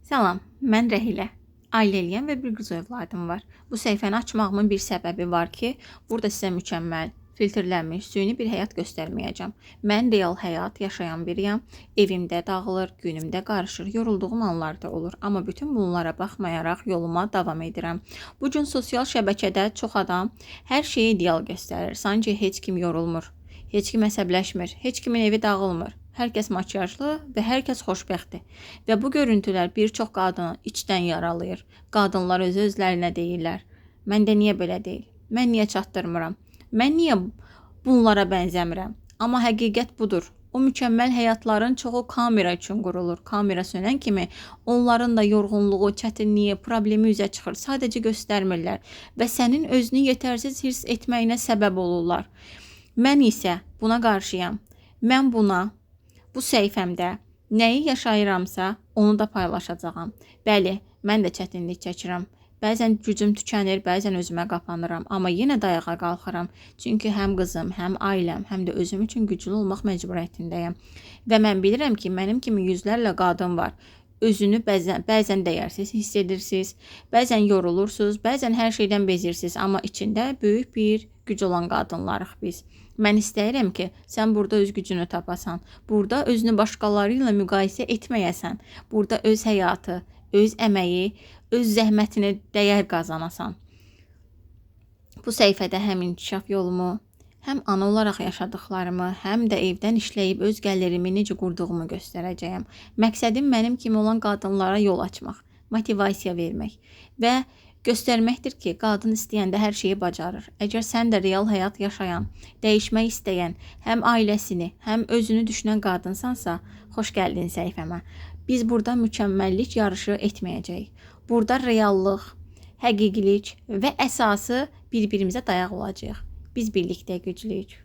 Salam, mən Rəhilə. Ailəliyəm və bir qız övladım var. Bu səhifəni açmağımın bir səbəbi var ki, burada sizə mükəmməl, filtrlənmiş, süni bir həyat göstərməyəcəm. Mən real həyat yaşayan biriyəm. Evimdə dağılır, günümdə qarışır, yorulduğum anlar da olur. Amma bütün bunlara baxmayaraq yoluma davam edirəm. Bu gün sosial şəbəkədə çox adam hər şeyi ideal göstərir. Sanki heç kim yorulmur, heç kim əsəbləşmir, heç kimin evi dağılmır. Hər kəs makyajlı və hər kəs xoşbəxtdir. Və bu görüntülər bir çox qadını içdən yaralayır. Qadınlar öz-özlərinə deyirlər: "Məndə niyə belə deyil? Mən niyə çatdırmıram? Mən niyə bunlara bənzəmirəm?" Amma həqiqət budur. O mükəmməl həyatların çoxu kamera üçün qurulur. Kamera sönən kimi onların da yorğunluğu, çətinliyi, problemi üzə çıxır. Sadəcə göstərmirlər və sənin özünü yetərsiz hiss etməyinə səbəb olurlar. Mən isə buna qarşıyam. Mən bu səhifəmdə nəyi yaşayıramsa, onu da paylaşacağam. Bəli, mən də çətinlik çəkirəm. Bəzən gücüm tükənir, bəzən özümə qapanıram. Amma yenə də ayağa qalxıram. Çünki həm qızım, həm ailəm, həm də özüm üçün güclü olmaq məcburiyyətindəyəm. Və mən bilirəm ki, mənim kimi yüzlərlə qadın var. Özünü bəzən dəyərsiz hiss edirsiniz, bəzən yorulursunuz, bəzən hər şeydən bezirsiniz. Amma içində böyük bir güc olan qadınlarıq biz. Mən istəyirəm ki, sən burada öz gücünü tapasan. Burada özünü başqaları ilə müqayisə etməyəsən. Burada öz həyatı, öz əməyi, öz zəhmətini dəyər qazanasan. Bu səhifədə həm inkişaf yolumu, həm ana olaraq yaşadıklarımı, həm də evdən işləyib öz gəlirimi necə qurduğumu göstərəcəyəm. Məqsədim mənim kimi olan qadınlara yol açmaq, motivasiya vermək və göstərməkdir ki, qadın istəyəndə hər şeyi bacarır. Əgər sən də real həyat yaşayan, dəyişmək istəyən, həm ailəsini, həm özünü düşünən qadınsansa, xoş gəldin səhifəmə. Biz burada mükəmməllik yarışı etməyəcəyik. Burada reallıq, həqiqilik və əsası bir-birimizə dayaq olacağıq. Biz birlikdə güclüyük.